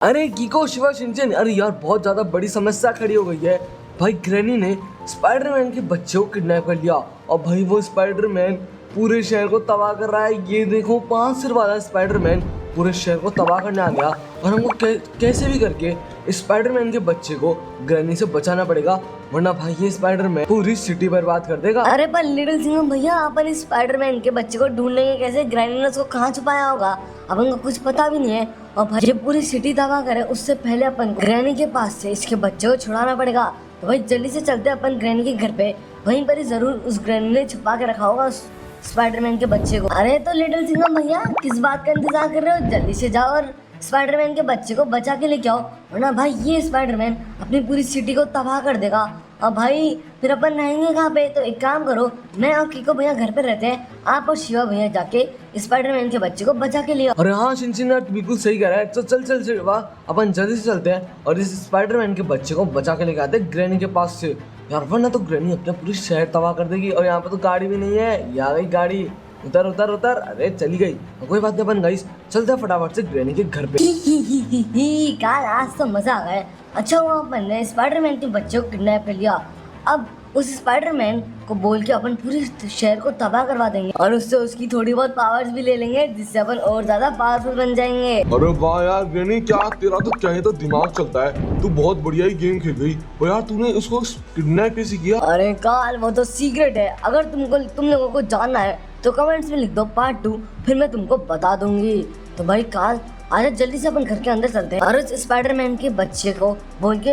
अरे कीको शिवा शिनचैन, अरे यार बहुत ज्यादा बड़ी समस्या खड़ी हो गई है भाई। ग्रैनी ने स्पाइडरमैन के बच्चे को किडनैप कर लिया और भाई वो स्पाइडरमैन पूरे शहर को तबाह कर रहा है। ये देखो 5 सिर वाला स्पाइडरमैन पूरे शहर को तबाह करने आ गया और हमको कैसे भी करके स्पाइडरमैन के बच्चे को ग्रैनी से बचाना पड़ेगा, वरना भाई ये स्पाइडरमैन पूरी सिटी बर्बाद कर देगा। अरे पर लिटिल सिंघम भैया, अपन स्पाइडरमैन के बच्चे को ढूंढेंगे कैसे? ग्रैनी ने उसको कहाँ छुपाया होगा, अपन को कुछ पता भी नहीं है। और भाई ये पूरी सिटी तबाह करे उससे पहले अपन ग्रैनी के पास से इसके बच्चे को छुड़ाना पड़ेगा। तो भाई जल्दी से चलते अपन ग्रैनी के घर पे, वहीं पर ही जरूर उस ग्रैनी ने छुपा के रखा होगा उस स्पाइडरमैन के बच्चे को। अरे तो लिटिल सिंघम भैया, किस बात का इंतजार कर रहे हो? जल्दी से जाओ और स्पाइडरमैन के बच्चे को बचा के लेके आओ, वरना भाई ये स्पाइडरमैन अपनी पूरी सिटी को तबाह कर देगा। और भाई फिर अपन रहेंगे कहाँ पे? तो एक काम करो, मैं और कीको भैया घर पे रहते हैं, आप और शिवा भैया जाके स्पाइडरमैन के बच्चे को बचा के ले आओ। अरे हाँ शिनचैन यार, बिल्कुल सही कह रहा है। तो चल चल शिवा, अपन जल्दी से चलते हैं और इस स्पाइडरमैन के बच्चे को बचा के लेके आते हैं ग्रैनी के पास से। यार वरना तो ग्रैनी अपना पूरी शहर तबाह कर देगी। और यहाँ पे तो गाड़ी भी नहीं है, ये आ गई गाड़ी। उतर उतर उतर, अरे चली गई, कोई बात नहीं, अपन गाइस चलते हैं फटाफट से ग्रैनी के घर पे। काल आज तो मजा आ गया। अच्छा हुआ अपन ने स्पाइडरमैन के बच्चे को किडनैप कर लिया। अब उस स्पाइडरमैन को बोल के अपन पूरे शहर को तबाह करवा देंगे और उससे उसकी थोड़ी बहुत पावर्स भी ले लेंगे, जिससे अपन और ज्यादा पावरफुल बन जाएंगे। अरे वाह यार ग्रैनी, क्या तेरा तो चाहे तो दिमाग चलता है। तू बहुत बढ़िया ही गेम खेल गई। और यार तूने उसको किडनैप कैसे किया? अरे काल वो तो सीक्रेट है, अगर तुम लोगों को जानना है तो कमेंट्स में लिख दो पार्ट 2, फिर मैं तुमको बता दूंगी। तो भाई काल आज जल्दी से अपन घर के अंदर चलते हैं और उस स्पाइडरमैन के बच्चे को बोल के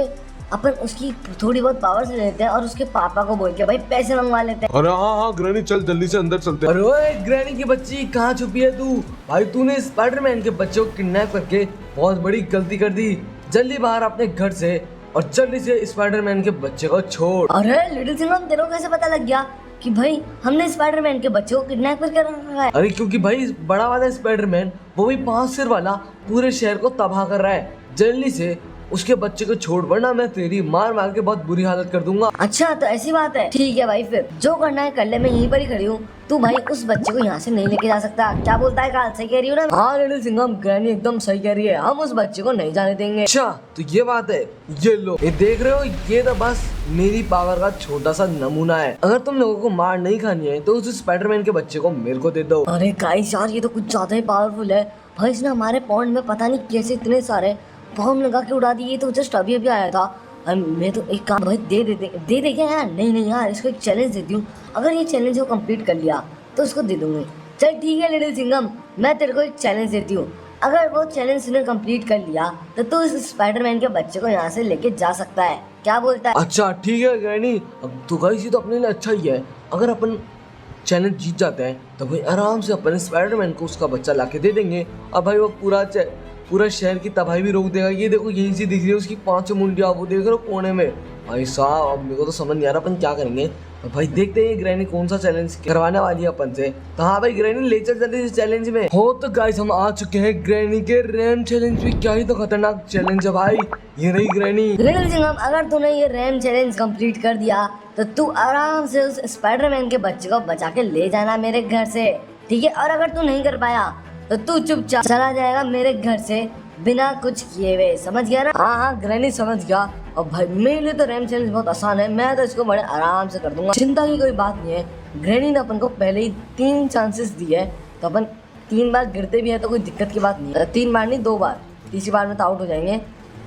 अपन उसकी थोड़ी बहुत पावर्स ले लेते हैं और उसके पापा को बोल के भाई पैसे मंगवा लेते हैं। अरे हाँ ग्रैनी, चल जल्दी से अंदर चलते हैं। अरे ओए ग्रैनी की बच्ची, कहाँ छुपी है तू? भाई तूने स्पाइडरमैन के बच्चे को किडनैप करके बहुत बड़ी गलती कर दी। जल्दी बाहर अपने घर से और जल्दी से स्पाइडरमैन के बच्चे को छोड़। अरे लिटिल सिंघम, तेरे को कैसे पता लग गया कि भाई हमने स्पाइडरमैन के बच्चे को किडनैप करके रखा है? अरे क्योंकि भाई बड़ा वाला स्पाइडरमैन, वो भी 5 सिर वाला, पूरे शहर को तबाह कर रहा है। जल्दी से उसके बच्चे को छोड़, वरना मैं तेरी मार मार के बहुत बुरी हालत कर दूंगा। अच्छा तो ऐसी बात है, ठीक है भाई, फिर जो करना है कर ले, मैं यहीं पर ही खड़ी हूँ। तू भाई उस बच्चे को यहाँ से नहीं लेके जा सकता, क्या बोलता है काल? सही कह रही हूँ ना? हाँ लिटिल सिंघम, ग्रैनी एकदम सही कह रही है, हम उस बच्चे को नहीं जाने देंगे। अच्छा तो ये बात है, ये लो, ये देख रहे हो, ये तो बस मेरी पावर का छोटा सा नमूना है। अगर तुम लोगों को मार नहीं खानी है तो उस स्पाइडरमैन के बच्चे को मेरे को दे दो। अरे गाइस यार, ये तो कुछ ज्यादा ही पावरफुल है भाई। इसने हमारे पॉइंट में पता नहीं कैसे इतने सारे बम लगा के उड़ा दिए। तो जस्ट अभी अभी आया था। मैं तो एक काम भाई दे दे क्या यार? नहीं यार, इसको एक चैलेंज देती हूँ। अगर ये चैलेंज को कंप्लीट कर लिया तो उसको दे दूंगी। चल ठीक है लिटिल सिंघम, मैं तेरे को एक चैलेंज देती हूँ। अगर वो चैलेंज तूने कंप्लीट कर लिया तो तू इस स्पाइडरमैन के बच्चे को यहाँ से लेके जा सकता है, क्या बोलता है? अच्छा ठीक है ग्रैनी, अब तो गाइस ये तो अपने लिए अच्छा ही है। अगर अपन चैलेंज जीत जाते हैं तो भाई आराम से अपन स्पाइडरमैन को उसका बच्चा लाके दे देंगे। अब भाई वो पूरा शहर की तबाही भी रोक देगा। ये देखो यहीं से दिख रही है उसकी 5 मुंडिया, वो देख रहे हो कोने में। भाई साहब अब मेरे को तो समझ नहीं आ रहा अपन क्या करेंगे। तो भाई देखते हैं ग्रैनी कौन सा चैलेंज करवाने वाली है अपन से। तो हाँ भाई ग्रैनी ले चल जल्दी इस चैलेंज में। हो तो गाइस हम आ चुके हैं ग्रैनी के रैम चैलेंज में। क्या ही तो खतरनाक चैलेंज है भाई, ये रही ग्रैनी। लिटिल सिंघम, अगर तूने ये रैम चैलेंज कंप्लीट कर दिया तो तू आराम से उस स्पाइडरमैन के बच्चे को बचा के ले जाना मेरे घर से, ठीक है? और अगर तू नहीं कर पाया तो तू चुपचाप चला जाएगा मेरे घर से बिना कुछ किए हुए, समझ गया ना? हाँ ग्रैनी समझ गया। और भाई मेरे लिए तो रैम चैलेंज बहुत आसान है, मैं तो इसको बड़े आराम से कर दूंगा, चिंता की कोई बात नहीं है। ग्रैनी ने अपन को पहले ही 3 चांसेस दिए है, तो अपन 3 बार गिरते भी है तो कोई दिक्कत की बात नहीं है। 3 बार नहीं 2 बार, तीसरी बार में तो आउट हो जाएंगे।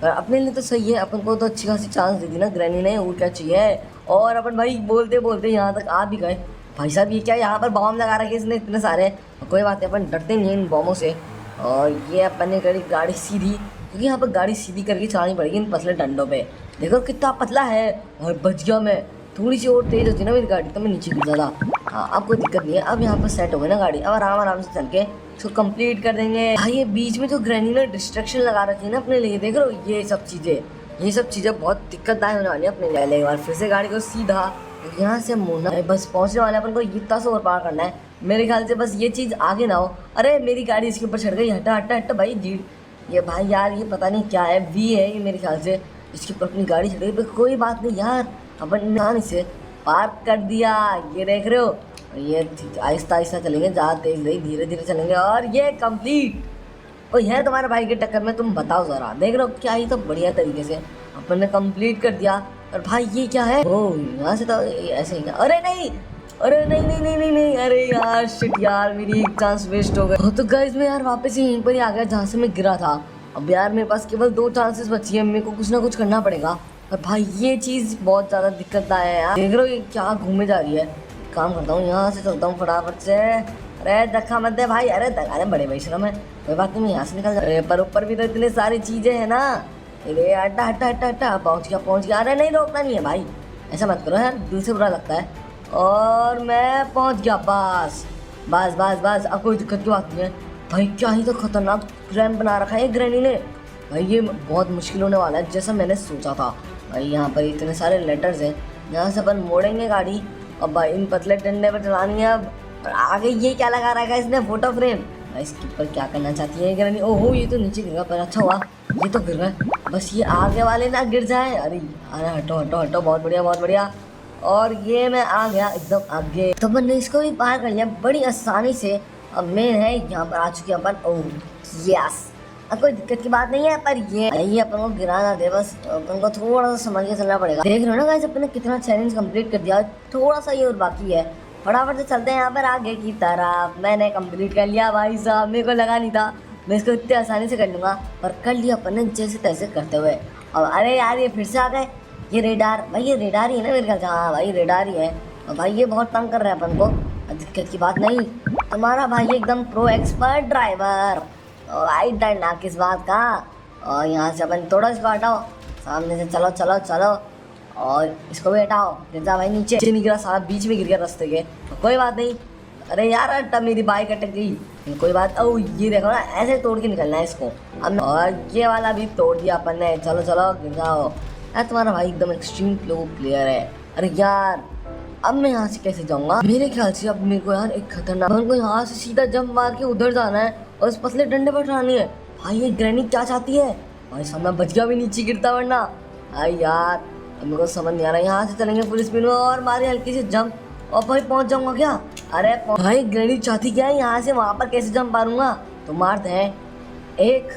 पर अपने लिए तो सही है, अपन को तो अच्छी खासी चांस दे दी ना ग्रैनी ने, और क्या चाहिए। और अपन भाई बोलते बोलते यहाँ तक आ भी गए। भाई साहब ये क्या, यहाँ पर बॉम्ब लगा रखे इसने इतने सारे। कोई बात नहीं, अपन डरते नहीं हैं इन बॉम्बों से। और ये अपन ने करी गाड़ी सीधी, क्योंकि यहाँ पर गाड़ी सीधी करके चलानी पड़ेगी इन पतले डंडों पे। देखो कितना पतला है। और बच गया मैं, थोड़ी सी और तेज होती ना मेरी गाड़ी तो मैं नीचे गिर जाता। हाँ अब कोई दिक्कत नहीं है, अब यहाँ पर सेट हो गई ना गाड़ी। अब आराम से चल के इसको कंप्लीट कर देंगे। भाई ये बीच में जो ग्रैनी ने डिस्ट्रक्शन लगा रखी है ना अपने लिए, देख रहे हो ये सब चीज़ें बहुत दिक्कतदायक होने वाली है अपने लिए। एक बार फिर से गाड़ी को सीधा यहाँ से मुड़ना है, बस पहुँचने वाले अपन को इतना सा और पार करना है। मेरे ख्याल से बस ये चीज़ आगे ना हो। अरे मेरी गाड़ी इसके ऊपर चढ़ गई, हटा भाई जी। ये भाई यार ये पता नहीं क्या है, वी है ये मेरे ख्याल से, इसके ऊपर अपनी गाड़ी चढ़ गई। पर कोई बात नहीं यार, अपन ध्यान इसे पार्क कर दिया, ये देख रहे हो। ये आहिस्ता आहिस्ता चलेंगे, ज़्यादा तेज नहीं, धीरे धीरे चलेंगे। और ये कंप्लीट कोई है तुम्हारे भाई के टक्कर में? तुम बताओ जरा। देख रहे हो क्या ही तो बढ़िया तरीके से अपन ने कंप्लीट कर दिया। और भाई ये क्या है? ओ यहाँ से तो ऐसे ही। अरे नहीं, अरे नहीं नहीं नहीं नहीं नहीं, अरे यार शिट यार, मेरी एक चांस वेस्ट हो गई। तो गाइस मैं यार वापस ही यहीं पर ही आ गया जहाँ से मैं गिरा था। अब यार मेरे पास केवल 2 चांसेस बची है, मेरे को कुछ ना कुछ करना पड़ेगा। और भाई ये चीज़ बहुत ज़्यादा दिक्कत है यार। देख रहे हो ये क्या घूमे जा रही है। काम करता हूँ, यहाँ से चलता हूँ फटाफट से। अरे धक्का मत दे भाई, अरे बड़े भाई शर्म है, कोई बात नहीं, मैं यहाँ से निकल जा। अरे पर ऊपर भी तो इतनी सारी चीज़ें हैं ना। अरे हटा हटा हटा हटा, पहुँच गया। अरे नहीं रोकना नहीं है भाई, ऐसा मत करो यार, दिल से बुरा लगता है। और मैं पहुँच गया, बस बस बस बस, अब कोई दिक्कत की बात नहीं है। भाई क्या ही तो खतरनाक रैंप बना रखा है ग्रैनी ने। भाई ये बहुत मुश्किल होने वाला है जैसा मैंने सोचा था। भाई यहाँ पर इतने सारे लेटर्स हैं, यहाँ से अपन मोड़ेंगे गाड़ी। अब भाई इन पतले डंडे पर चलानी है अब। और आगे ये क्या लगा रखा है इसने, फोटो फ्रेम। भाई इसके ऊपर क्या करना चाहती है ग्रैनी? ओहो ये तो नीचे गिर गया, पर अच्छा हुआ ये तो गिर गए, बस ये आगे वाले ना गिर जाए। अरे अरे हटो हटो हटो, बहुत बढ़िया बहुत बढ़िया। और ये मैं आ गया एकदम आगे। तो मैंने इसको भी पार कर लिया बड़ी आसानी से। अब मैं है यहाँ पर आ चुके अपन। ओह यस, अब कोई दिक्कत की बात नहीं है, पर ये अपन को गिरा ना दे, बस अपन को थोड़ा सा समझ के चलना पड़ेगा। देख रहे हो ना गाइस, अपन ने कितना चैलेंज कंप्लीट कर दिया, थोड़ा सा ये और बाकी है। फटाफट से चलते हैं यहाँ पर आगे की तरफ। मैंने कंप्लीट कर लिया भाई साहब, मेरे को लगा नहीं था मैं इसको इतनी आसानी से कर लूँगा, पर कर लिया अपन ने जैसे तैसे करते हुए। अब अरे यार ये फिर से आ गए, ये रेडार। भाई ये रेडार ही है ना मेरे ख्याल से, हाँ भाई रेडार ही है। और भाई ये बहुत तंग कर रहे हैं अपन को, दिक्कत की बात नहीं। तुम्हारा भाई एकदम प्रो एक्सपर्ट ड्राइवर। और आई डरना किस बात का। और यहाँ से अपन थोड़ा इसको हटाओ, सामने से चलो चलो चलो। और इसको भी हटाओ, गिर जा भाई नीचे नहीं गिरा, सारा बीच में गिर गया रास्ते के, तो कोई बात नहीं। अरे यार अट्टा मेरी बाइक अटक गई, कोई बात। ओ ये देखो ना, ऐसे तोड़ के निकलना है इसको। अब और ये वाला भी तोड़ दिया अपन ने, चलो चलो गिर जाओ। यार तुम्हारा भाई एकदम एक्सट्रीम प्रो प्लेयर है। अरे यार अब मैं यहाँ से कैसे जाऊँगा? मेरे ख्याल से अब मेरे को यार एक खतरनाक, को यहाँ से सीधा जंप मार के उधर जाना है और उस पतले डंडे पर उठानी है। भाई ये ग्रैनी क्या चाहती है? भाई सामने बच गया भी, नीचे गिरता वरना। भाई यार अब मेरे को समझ नहीं आ रहा, यहाँ से चलेंगे फुल स्पीड में और मारे हल्की से जंप, और भाई पहुँच जाऊँगा क्या? अरे भाई ग्रैनी चाहती क्या है? यहाँ से वहाँ पर कैसे जंप मारूंगा? तो मारते हैं 1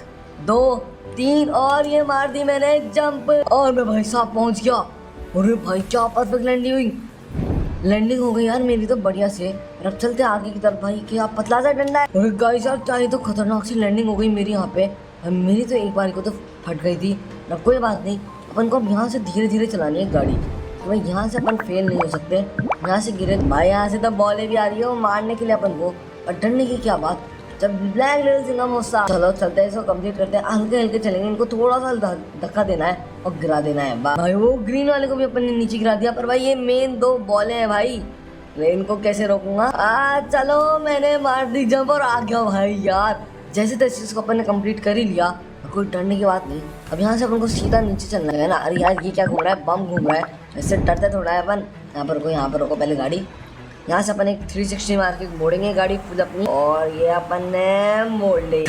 2 3, और ये मार दी मैंने जंप, और मैं भाई साहब पहुँच गया। अरे भाई क्या परफेक्ट लैंडिंग हो गई यार मेरी तो बढ़िया से। अब चलते आगे की तरफ। भाई क्या पतला सा डंडा है। अरे गाइस यार चाहे तो खतरनाक सी लैंडिंग हो गई मेरी यहाँ पे। मेरी तो एक बार को तो फट गई थी। अब कोई बात नहीं, अपन को अब यहाँ से धीरे धीरे चलानी है गाड़ी। तो भाई यहाँ से अपन फेल नहीं हो सकते। यहाँ से गिरे भाई, यहाँ से तो बॉलें भी आ रही है वो मारने के लिए अपन को, और डरने की क्या बात। जब ब्लैक लेवल सिंगम होता, चलो चलते हैं, इसको कंप्लीट करते हैं। हल्के हल्के चलेंगे, इनको थोड़ा सा धक्का देना है और गिरा देना है। भाई वो ग्रीन वाले को भी अपन ने नीचे गिरा दिया, पर भाई ये मेन 2 बॉलें हैं भाई, मैं इनको कैसे रोकूंगा? चलो मैंने मार दी जंप और आ गया भाई। यार जैसे तैसे इसको अपन ने कंप्लीट कर ही लिया, कोई डरने की बात नहीं। अब यहाँ से अपन को सीधा नीचे चलना है ना। अरे यार ये क्या घूम रहा है, बम घूम रहा है, इससे डरते थोड़ा है अपन। यहाँ पर रोको पहले गाड़ी। यहाँ से अपन एक 360 मार के मोड़ेंगे गाड़ी फुल अपनी, और ये अपन ने मोड़ ली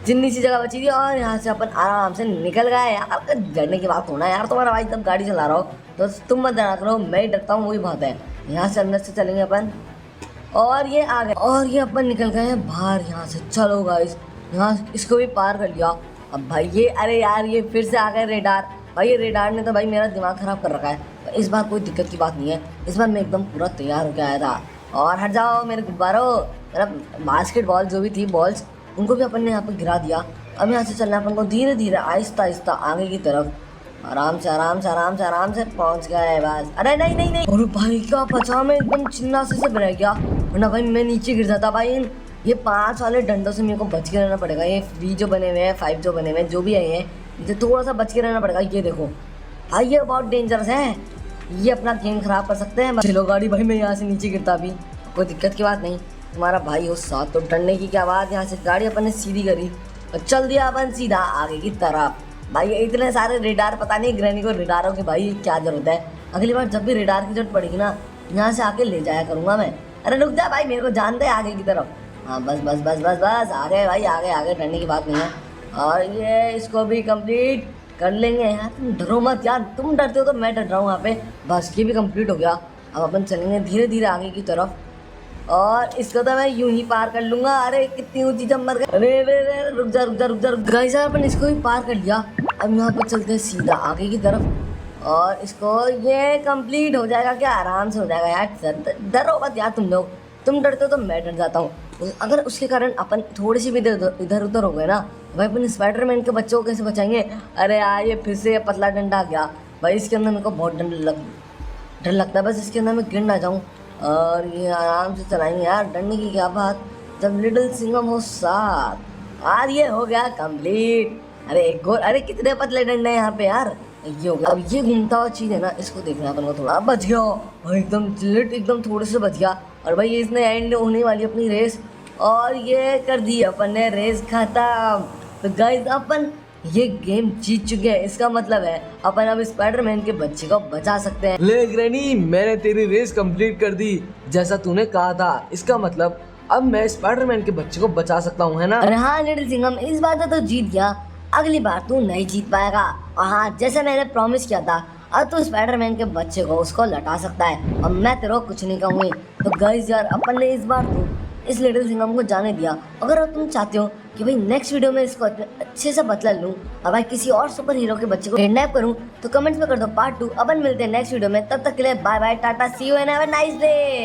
जितनी सी जगह बची थी, और यहाँ से अपन आराम से निकल गए। यार डरने की बात होना यार, तुम्हारा भाई तब गाड़ी चला रहा हो तो तुम मत डरा करो, मैं ही डरता हूँ, वही बात है। यहाँ से अंदर से चलेंगे अपन, और ये आ गए, और ये अपन निकल गए हैं बाहर यहाँ से। चलो गाइस यहाँ इसको भी पार कर लिया। अब भाई ये, अरे यार ये फिर से आ गए रेडार। भाई ये रेडार ने तो भाई मेरा दिमाग ख़राब कर रखा है। इस बार कोई दिक्कत की बात नहीं है, इस बार मैं एकदम पूरा तैयार होकर आया था। और हट जाओ मेरे गुब्बारों, मेरा बास्केटबॉल जो भी थी बॉल्स, उनको भी अपन ने यहाँ पर गिरा दिया। अब यहाँ से चलना अपन को धीरे धीरे आहिस्ता आहिस्ता आगे की तरफ, आराम से आराम से आराम से आराम से पहुँच गए बस। अरे नहीं नहीं नहीं, और भाई क्या बचा, मैं एकदम चिन्ना से रह गया, वरना भाई मैं नीचे गिर जाता। भाई ये 5 वाले डंडों से मेरे को बच के रहना पड़ेगा। ये 3 जो बने हुए हैं, 5 जो बने हुए हैं, जो भी है ये, मुझे थोड़ा सा बच के रहना पड़ेगा। ये देखो भाई ये बहुत डेंजरस है, ये अपना गेम खराब कर सकते हैं। चलो गाड़ी, भाई मैं यहाँ से नीचे गिरता भी, कोई दिक्कत की बात नहीं, तुम्हारा भाई हो साथ तो डरने की क्या बात। यहाँ से गाड़ी अपन ने सीधी करी और चल दिया अपन सीधा आगे की तरफ। भाई इतने सारे रेडार, पता नहीं ग्रैनी को रेडारों की भाई क्या जरूरत है। अगली बार जब भी रेडार की जरूरत पड़ेगी ना, यहाँ से आके ले जाया करूँगा मैं। अरे रुक जा भाई, मेरे को जानते हैं आगे की तरफ। हाँ बस बस बस बस बस, आगे भाई आगे आगे, डरने की बात नहीं है। और ये इसको भी कंप्लीट कर लेंगे। यार तुम डरो मत यार, तुम डरते हो तो मैं डर रहा हूँ यहाँ पे। बस ये भी कंप्लीट हो गया। अब अपन चलेंगे धीरे धीरे आगे की तरफ। और इसको तो मैं यूं ही पार कर लूंगा। अरे कितनी ऊंची जंप मर गई। अरे रुक जा रुक जा रुक जा गाइस यार, अपन इसको भी पार कर लिया। अब यहाँ पर चलते हैं सीधा आगे की तरफ और इसको ये कंप्लीट हो जाएगा क्या? आराम से हो जाएगा यार। डरो मत यार तुम लोग, तुम डरते हो तो मैं डर जाता हूँ। अगर उसके कारण अपन थोड़ी सी भी इधर उधर हो गए ना भाई, अपन स्पाइडरमैन के बच्चों को कैसे बचाएंगे? अरे यार ये फिर से पतला डंडा आ गया भाई, इसके अंदर मेरे को बहुत डर लगता है। बस इसके अंदर मैं गिर ना जाऊँ। और ये आराम से चलाएंगे यार, डरने की क्या बात, जब लिटिल सिंघम हो साथ। यार ये हो गया कंप्लीट। अरे एक और, अरे कितने पतले डंडे हैं यहाँ पे यार। ये हो गया। अब ये घूमता हुआ चीज़ है ना, इसको देखना अपन को थोड़ा। बच गया भाई, एकदम लिट एकदम थोड़े से बच गया। और भाई इसने एंड होने वाली अपनी रेस और ये कर दी अपन ने रेस खत्म। तो गाइस अपन ये गेम जीत चुके हैं, इसका मतलब है अपन अब स्पाइडरमैन के बच्चे को बचा सकते हैं। ले ग्रैनी, मैंने तेरी रेस कंप्लीट कर दी जैसा तूने कहा था। इसका मतलब अब मैं स्पाइडरमैन के बच्चे को बचा सकता हूँ, है ना? अरे हाँ लिटिल सिंघम, इस बार तो जीत गया, अगली बार तू नहीं जीत पाएगा। और हाँ, जैसे मैंने प्रॉमिस किया था, अब तू स्पाइडरमैन के बच्चे को उसको लौटा सकता है और मैं तेरे को कुछ नहीं कहूँगी। तो गाइस यार, अपन ने इस बार तो इस लिटिल सिंघम को जाने दिया। अगर अब तुम चाहते हो कि भाई नेक्स्ट वीडियो में इसको अच्छे से बदला लूँ और भाई किसी और सुपर हीरो के बच्चे को किडनैप करूँ, तो कमेंट्स में कर दो पार्ट 2। अपन मिलते हैं नेक्स्ट वीडियो में, तब तक के लिए bye bye, tata, see you and have a nice day.